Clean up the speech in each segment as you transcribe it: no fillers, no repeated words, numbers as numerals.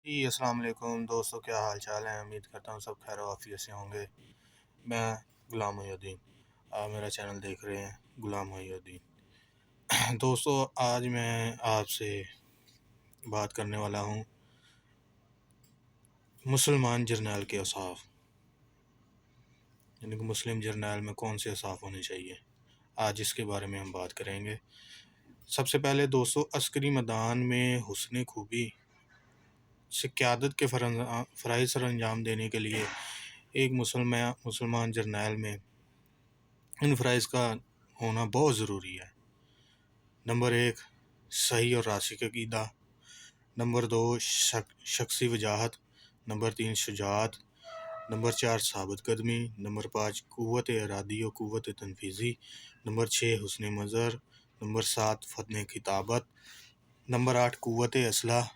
جی السلام علیکم دوستو، کیا حال چال ہے؟ امید کرتا ہوں سب خیر و عافیت سے ہوں گے۔ میں غلام محی الدین، آپ میرا چینل دیکھ رہے ہیں غلام محی الدین۔ دوستو، آج میں آپ سے بات کرنے والا ہوں مسلمان جرنیل کے اوصاف، یعنی کہ مسلم جرنیل میں کون سے اوصاف ہونے چاہیے۔ آج اس کے بارے میں ہم بات کریں گے۔ سب سے پہلے دوستو، عسکری میدان میں حسن خوبی سے قیادت کے فرائض سر انجام دینے کے لیے ایک مسلمان جرنیل میں ان فرائض کا ہونا بہت ضروری ہے۔ نمبر 1، صحیح اور راسخ عقیدہ۔ نمبر 2، شخصی وجاہت۔ نمبر 3، شجاعت۔ نمبر 4، ثابت قدمی۔ نمبر 5، قوت ارادی و قوت تنفیذی۔ نمبر 6، حسن منظر۔ نمبر 7، فن خطابت۔ نمبر 8، قوت اصلاح۔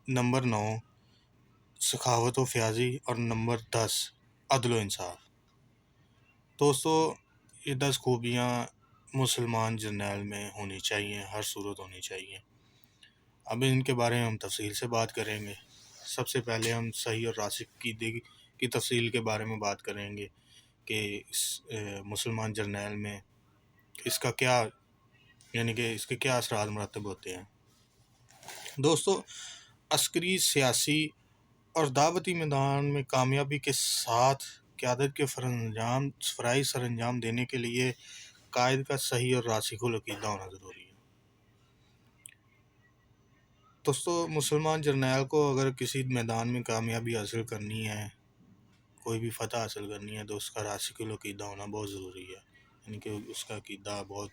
نمبر 9، سخاوت و فیاضی۔ اور نمبر 10، عدل و انصاف۔ دوستو، یہ 10 خوبیاں مسلمان جرنیل میں ہونی چاہیے، ہر صورت ہونی چاہیے۔ اب ان کے بارے میں ہم تفصیل سے بات کریں گے۔ سب سے پہلے ہم صحیح اور راسخ عقیدے کی تفصیل کے بارے میں بات کریں گے کہ اس مسلمان جرنیل میں اس کا کیا، یعنی کہ اس کے کیا اثرات مرتب ہوتے ہیں۔ دوستو، عسکری، سیاسی اور دعوتی میدان میں کامیابی کے ساتھ قیادت کے فرائض سر انجام دینے کے لیے قائد کا صحیح اور راسخ العقیدہ ہونا ضروری ہے۔ دوستو، مسلمان جرنیل کو اگر کسی میدان میں کامیابی حاصل کرنی ہے، کوئی بھی فتح حاصل کرنی ہے، تو اس کا راسخ العقیدہ ہونا بہت ضروری ہے، یعنی کہ اس کا عقیدہ بہت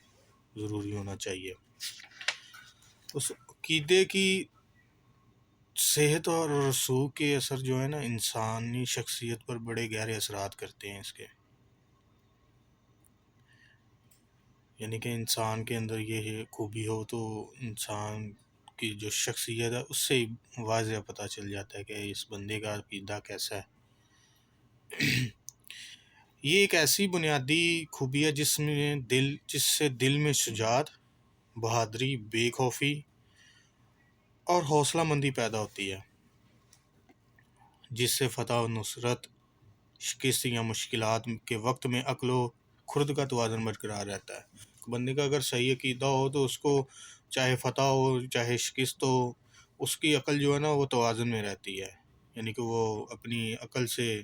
ضروری ہونا چاہیے۔ اس عقیدے کی صحت اور رسوخ کے اثر جو ہے نا، انسانی شخصیت پر بڑے گہرے اثرات کرتے ہیں اس کے، یعنی کہ انسان کے اندر یہ خوبی ہو تو انسان کی جو شخصیت ہے اس سے ہی واضح پتہ چل جاتا ہے کہ اس بندے کا عقیدہ کیسا ہے۔ یہ ایک ایسی بنیادی خوبی ہے جس سے دل میں شجاعت، بہادری، بے خوفی اور حوصلہ مندی پیدا ہوتی ہے، جس سے فتح و نصرت، شکست یا مشکلات کے وقت میں عقل و خرد کا توازن برقرار رہتا ہے۔ بندے کا اگر صحیح عقیدہ ہو تو اس کو چاہے فتح ہو چاہے شکست ہو، اس کی عقل جو ہے نا وہ توازن میں رہتی ہے، یعنی کہ وہ اپنی عقل سے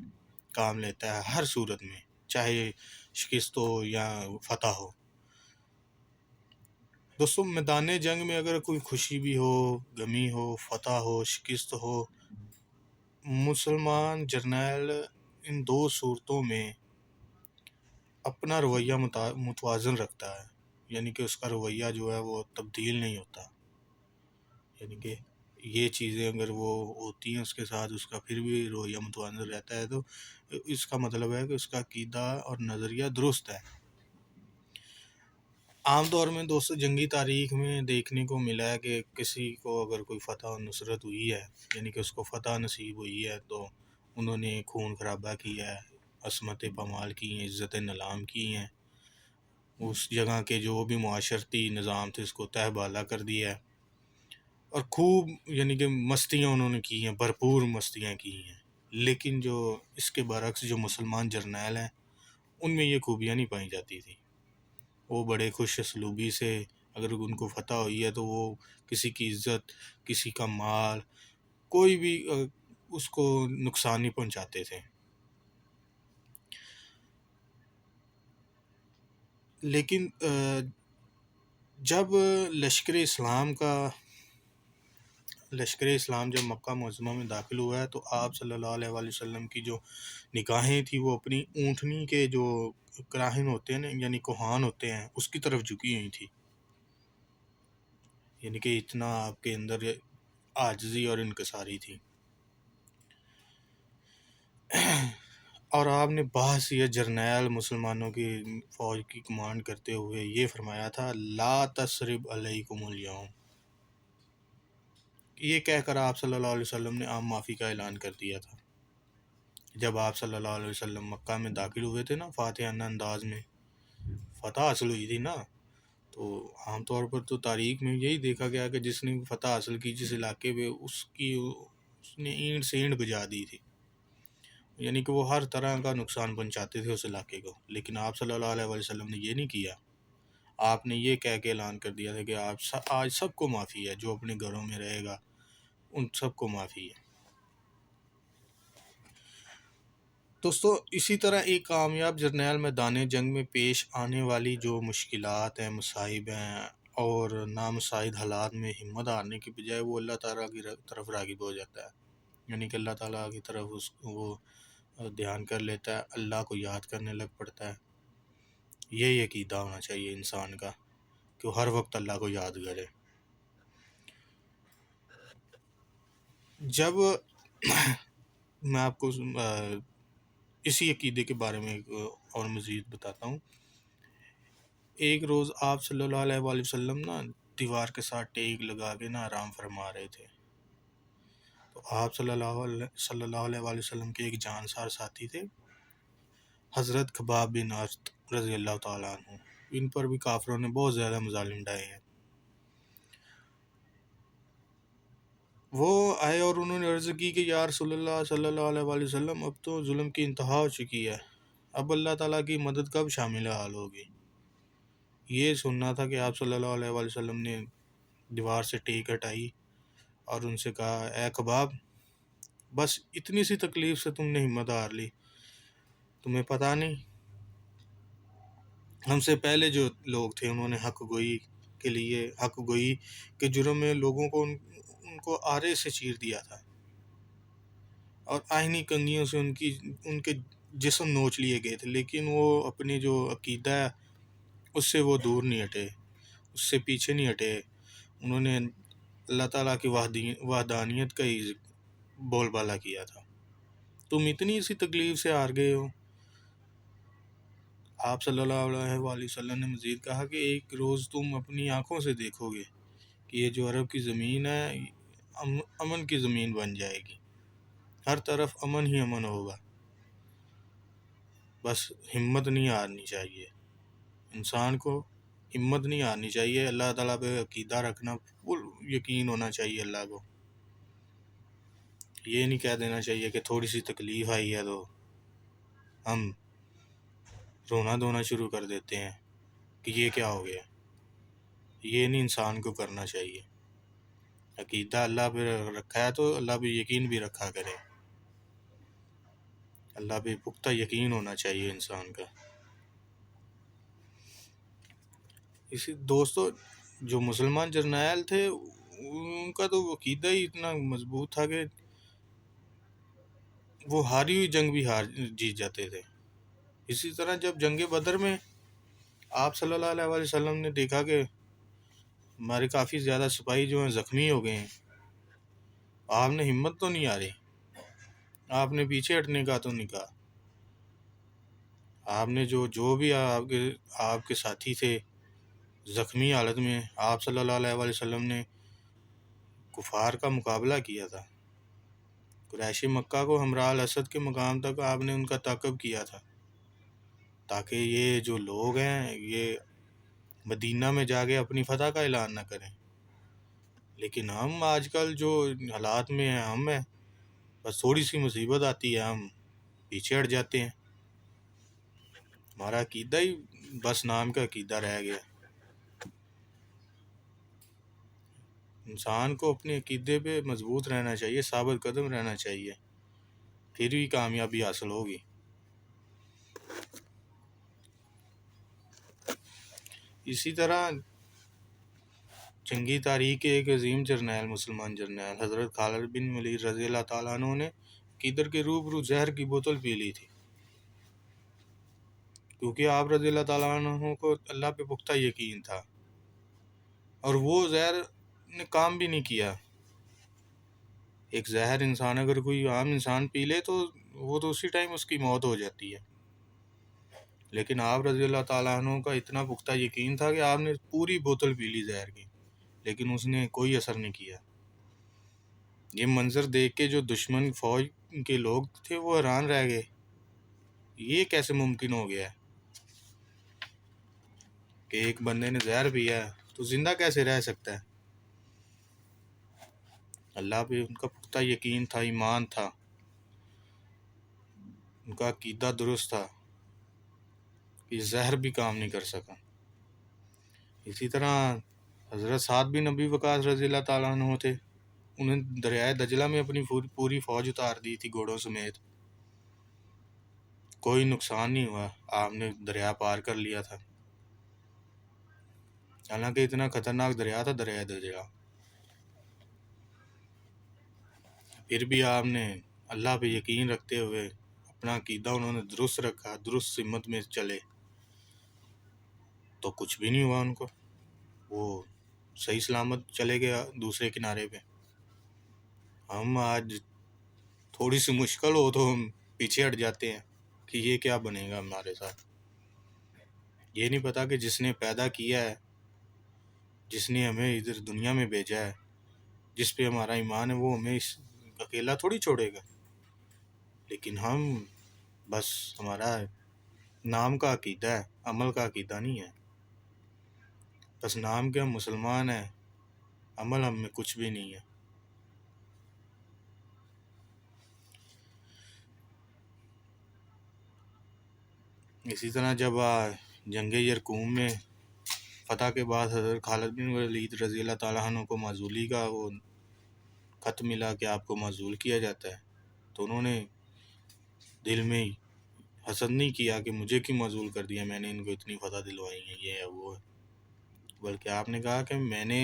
کام لیتا ہے ہر صورت میں، چاہے شکست ہو یا فتح ہو۔ دوستو، میدان جنگ میں اگر کوئی خوشی بھی ہو، غمی ہو، فتح ہو، شکست ہو، مسلمان جرنیل ان 2 صورتوں میں اپنا رویہ متوازن رکھتا ہے، یعنی کہ اس کا رویہ جو ہے وہ تبدیل نہیں ہوتا، یعنی کہ یہ چیزیں اگر وہ ہوتی ہیں اس کے ساتھ، اس کا پھر بھی رویہ متوازن رہتا ہے، تو اس کا مطلب ہے کہ اس کا عقیدہ اور نظریہ درست ہے۔ عام طور میں دوستو، جنگی تاریخ میں دیکھنے کو ملا ہے کہ کسی کو اگر کوئی فتح و نصرت ہوئی ہے، یعنی کہ اس کو فتح نصیب ہوئی ہے، تو انہوں نے خون خرابہ کیا ہے، عصمت پامال کی ہیں، عزت نلام کی ہیں، اس جگہ کے جو بھی معاشرتی نظام تھے اس کو تہہ بالا کر دیا ہے، اور خوب یعنی کہ مستیاں انہوں نے کی ہیں، بھرپور مستیاں کی ہیں۔ لیکن جو اس کے برعکس جو مسلمان جرنیل ہیں، ان میں یہ خوبیاں نہیں پائی جاتی تھیں۔ وہ بڑے خوش اسلوبی سے، اگر ان کو فتح ہوئی ہے تو وہ کسی کی عزت، کسی کا مال، کوئی بھی اس کو نقصان نہیں پہنچاتے تھے۔ لیکن جب لشکر اسلام جب مکہ معظمہ میں داخل ہوا ہے تو آپ صلی اللہ علیہ وآلہ وسلم کی جو نگاہیں تھیں وہ اپنی اونٹنی کے جو کراہن ہوتے ہیں نا، یعنی کوہان ہوتے ہیں، اس کی طرف جھکی ہوئی تھی، یعنی کہ اتنا آپ کے اندر عاجزی اور انکساری تھی۔ اور آپ نے باحثیت جرنیل مسلمانوں کی فوج کی کمانڈ کرتے ہوئے یہ فرمایا تھا، لا تثرب علیکم اليوم۔ یہ کہہ کر آپ صلی اللہ علیہ وسلم نے عام معافی کا اعلان کر دیا تھا۔ جب آپ صلی اللہ علیہ وسلم مکہ میں داخل ہوئے تھے نا، فاتحانہ انداز میں فتح حاصل ہوئی تھی نا، تو عام طور پر تو تاریخ میں یہی دیکھا گیا کہ جس نے فتح حاصل کی جس علاقے پہ، اس کی اس نے اینٹ سے اینٹ بجا دی تھی، یعنی کہ وہ ہر طرح کا نقصان پہنچاتے تھے اس علاقے کو، لیکن آپ صلی اللہ علیہ وسلم نے یہ نہیں کیا۔ آپ نے یہ کہہ کے اعلان کر دیا تھا کہ آج سب کو معافی ہے، جو اپنے گھروں میں رہے گا ان سب کو معافی ہے۔ دوستو، اسی طرح ایک کامیاب جرنیل میدان جنگ میں پیش آنے والی جو مشکلات ہیں، مصائب ہیں اور نامساعد حالات میں ہمت ہارنے کی بجائے وہ اللہ تعالیٰ کی طرف راغب ہو جاتا ہے، یعنی کہ اللہ تعالیٰ کی طرف وہ دھیان کر لیتا ہے، اللہ کو یاد کرنے لگ پڑتا ہے۔ یہ عقیدہ ہونا چاہیے انسان کا کہ وہ ہر وقت اللہ کو یاد کرے۔ جب میں آپ کو اسی عقیدے کے بارے میں اور مزید بتاتا ہوں، ایک روز آپ صلی اللہ علیہ وآلہ وسلم دیوار کے ساتھ ٹیک لگا کے آرام فرما رہے تھے، تو آپ صلی اللہ علیہ وآلہ وسلم کے ایک جانسار ساتھی تھے، حضرت خباب بن ارت رضی اللہ تعالیٰ عنہ۔ ان پر بھی کافروں نے بہت زیادہ مظالم ڈھائے ہیں۔ وہ آئے اور انہوں نے عرض کی کہ یا رسول اللہ صلی اللہ علیہ وآلہ وسلم، اب تو ظلم کی انتہا ہو چکی ہے، اب اللہ تعالیٰ کی مدد کب شامل حال ہوگی؟ یہ سننا تھا کہ آپ صلی اللہ علیہ وآلہ وسلم نے دیوار سے ٹیک ہٹائی اور ان سے کہا، اے خباب، بس اتنی سی تکلیف سے تم نے ہمت ہار لی، تمہیں پتہ نہیں ہم سے پہلے جو لوگ تھے انہوں نے حق گوئی کے جرم میں لوگوں کو ان کو آرے سے چیر دیا تھا اور آہنی کنگھیوں سے ان کے جسم نوچ لیے گئے تھے، لیکن وہ اپنے جو عقیدہ ہے اس سے وہ دور نہیں ہٹے، اس سے پیچھے نہیں ہٹے، انہوں نے اللہ تعالیٰ کی وحدانیت کا ہی بول بالا کیا تھا۔ تم اتنی سی تکلیف سے ہار گئے ہو۔ آپ صلی اللہ علیہ وآلہ وسلم نے مزید کہا کہ ایک روز تم اپنی آنکھوں سے دیکھو گے کہ یہ جو عرب کی زمین ہے امن کی زمین بن جائے گی، ہر طرف امن ہی امن ہوگا، بس ہمت نہیں ہارنی چاہیے، انسان کو ہمت نہیں ہارنی چاہیے، اللہ تعالیٰ پہ عقیدہ رکھنا، یقین ہونا چاہیے اللہ کو۔ یہ نہیں کہہ دینا چاہیے کہ تھوڑی سی تکلیف آئی ہے تو ہم رونا دھونا شروع کر دیتے ہیں کہ یہ کیا ہو گیا۔ یہ نہیں انسان کو کرنا چاہیے، عقیدہ اللہ پہ رکھا ہے تو اللہ پہ یقین بھی رکھا کرے، اللہ پہ پختہ یقین ہونا چاہیے انسان کا۔ اسی دوستو، جو مسلمان جرنیل تھے ان کا تو عقیدہ ہی اتنا مضبوط تھا کہ وہ ہاری ہوئی جنگ بھی جیت جاتے تھے۔ اسی طرح جب جنگ بدر میں آپ صلی اللہ علیہ وآلہ وسلم نے دیکھا کہ ہمارے کافی زیادہ سپاہی جو ہیں زخمی ہو گئے ہیں، آپ نے ہمت تو نہیں ہاری، آپ نے پیچھے ہٹنے کا تو نہیں کہا، آپ نے جو بھی آپ کے ساتھی تھے زخمی حالت میں، آپ صلی اللہ علیہ وآلہ وسلم نے کفار کا مقابلہ کیا تھا، قریش مکہ کو ہمراہ الاسد کے مقام تک آپ نے ان کا تعاقب کیا تھا تاکہ یہ جو لوگ ہیں یہ مدینہ میں جا کے اپنی فتح کا اعلان نہ کریں۔ لیکن ہم آج کل جو حالات میں ہیں ہم ہیں، بس تھوڑی سی مصیبت آتی ہے ہم پیچھے ہٹ جاتے ہیں، ہمارا عقیدہ ہی بس نام کا عقیدہ رہ گیا۔ انسان کو اپنے عقیدے پہ مضبوط رہنا چاہیے، ثابت قدم رہنا چاہیے، پھر بھی کامیابی حاصل ہوگی۔ اسی طرح جنگی تاریخ کے ایک عظیم جرنیل، مسلمان جرنیل حضرت خالد بن ولید رضی اللہ تعالیٰ عنہ نے قیدر کے روبرو زہر کی بوتل پی لی تھی، کیونکہ آپ رضی اللہ تعالیٰ عنہ کو اللہ پہ پختہ یقین تھا اور وہ زہر نے کام بھی نہیں کیا۔ ایک زہر انسان اگر کوئی عام انسان پی لے تو وہ تو اسی ٹائم اس کی موت ہو جاتی ہے، لیکن آپ رضی اللہ تعالیٰ عنہ کا اتنا پختہ یقین تھا کہ آپ نے پوری بوتل پی لی زہر کی، لیکن اس نے کوئی اثر نہیں کیا۔ یہ منظر دیکھ کے جو دشمن فوج کے لوگ تھے وہ حیران رہ گئے، یہ کیسے ممکن ہو گیا ہے کہ ایک بندے نے زہر پیا ہے تو زندہ کیسے رہ سکتا ہے؟ اللہ پہ ان کا پختہ یقین تھا، ایمان تھا، ان کا عقیدہ درست تھا کہ زہر بھی کام نہیں کر سکا۔ اسی طرح حضرت سعد بن ابی وقاص رضی اللہ تعالیٰ عنہ تھے، انہیں دریائے دجلہ میں اپنی پوری فوج اتار دی تھی گھوڑوں سمیت، کوئی نقصان نہیں ہوا، آپ نے دریا پار کر لیا تھا، حالانکہ اتنا خطرناک دریا تھا دریائے دجلہ، پھر بھی آپ نے اللہ پہ یقین رکھتے ہوئے اپنا عقیدہ انہوں نے درست رکھا، درست سمت میں چلے تو کچھ بھی نہیں ہوا ان کو، وہ صحیح سلامت چلے گئے دوسرے کنارے پہ۔ ہم آج تھوڑی سی مشکل ہو تو ہم پیچھے ہٹ جاتے ہیں کہ یہ کیا بنے گا ہمارے ساتھ، یہ نہیں پتا کہ جس نے پیدا کیا ہے، جس نے ہمیں ادھر دنیا میں بھیجا ہے، جس پہ ہمارا ایمان ہے، وہ ہمیں اکیلا تھوڑی چھوڑے گا۔ لیکن ہم بس ہمارا نام کا عقیدہ ہے، عمل کا عقیدہ نہیں ہے، بس نام کے ہم مسلمان ہیں، عمل ہم میں کچھ بھی نہیں ہے۔ اسی طرح جب جنگ یرقوم میں فتح کے بعد حضرت خالد بن ولید رضی اللہ تعالیٰ عنہ کو معزولی کا وہ خط ملا کہ آپ کو معزول کیا جاتا ہے، تو انہوں نے دل میں حسد نہیں کیا کہ مجھے کیوں معزول کر دیا، میں نے ان کو اتنی فتح دلوائی ہیں، یہ ہے وہ ہے، بلکہ آپ نے کہا کہ میں نے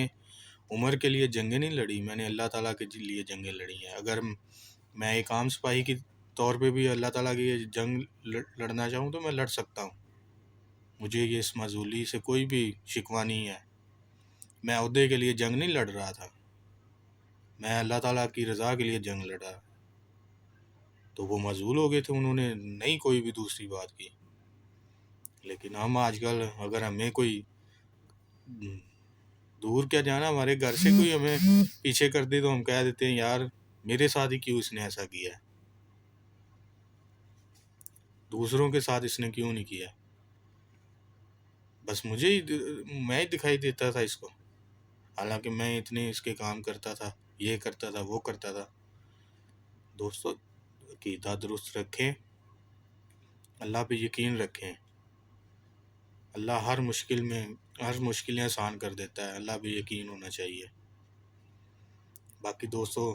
عمر کے لیے جنگیں نہیں لڑی، میں نے اللہ تعالیٰ کے لیے جنگیں لڑی ہیں، اگر میں ایک عام سپاہی کی طور پہ بھی اللہ تعالیٰ کی یہ جنگ لڑنا چاہوں تو میں لڑ سکتا ہوں، مجھے یہ اس معزولی سے کوئی بھی شکوہ نہیں ہے، میں عہدے کے لیے جنگ نہیں لڑ رہا تھا، میں اللہ تعالیٰ کی رضا کے لیے جنگ لڑا، تو وہ معزول ہو گئے تھے، انہوں نے نہیں کوئی بھی دوسری بات کی۔ لیکن ہم آج کل اگر ہمیں کوئی دور کیا جانا، ہمارے گھر سے کوئی ہمیں پیچھے کر دے تو ہم کہہ دیتے ہیں یار میرے ساتھ ہی کیوں اس نے ایسا کیا ہے، دوسروں کے ساتھ اس نے کیوں نہیں کیا، بس میں ہی دکھائی دیتا تھا اس کو، حالانکہ میں اتنے اس کے کام کرتا تھا، یہ کرتا تھا، وہ کرتا تھا۔ دوستو عقیدہ درست رکھیں، اللہ پہ یقین رکھیں، اللہ ہر مشکلیں آسان کر دیتا ہے، اللہ پہ یقین ہونا چاہیے۔ باقی دوستو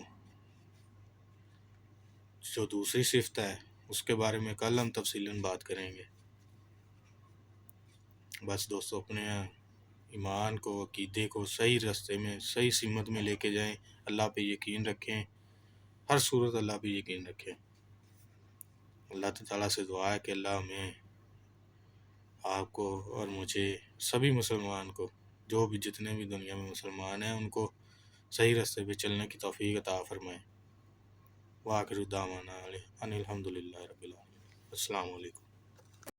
جو دوسری صفت ہے اس کے بارے میں کل ہم تفصیلاً بات کریں گے۔ بس دوستو اپنے ایمان کو، عقیدے کو صحیح راستے میں، صحیح سمت میں لے کے جائیں، اللہ پہ یقین رکھیں، ہر صورت اللہ پہ یقین رکھیں۔ اللہ تعالیٰ سے دعا ہے کہ اللہ ہمیں، آپ کو اور مجھے، سبھی مسلمان کو، جو بھی جتنے بھی دنیا میں مسلمان ہیں، ان کو صحیح راستے پہ چلنے کی توفیق عطا فرمائے۔ وآخر دعوانا ان الحمد للہ رب العالمین۔ السلام علیکم۔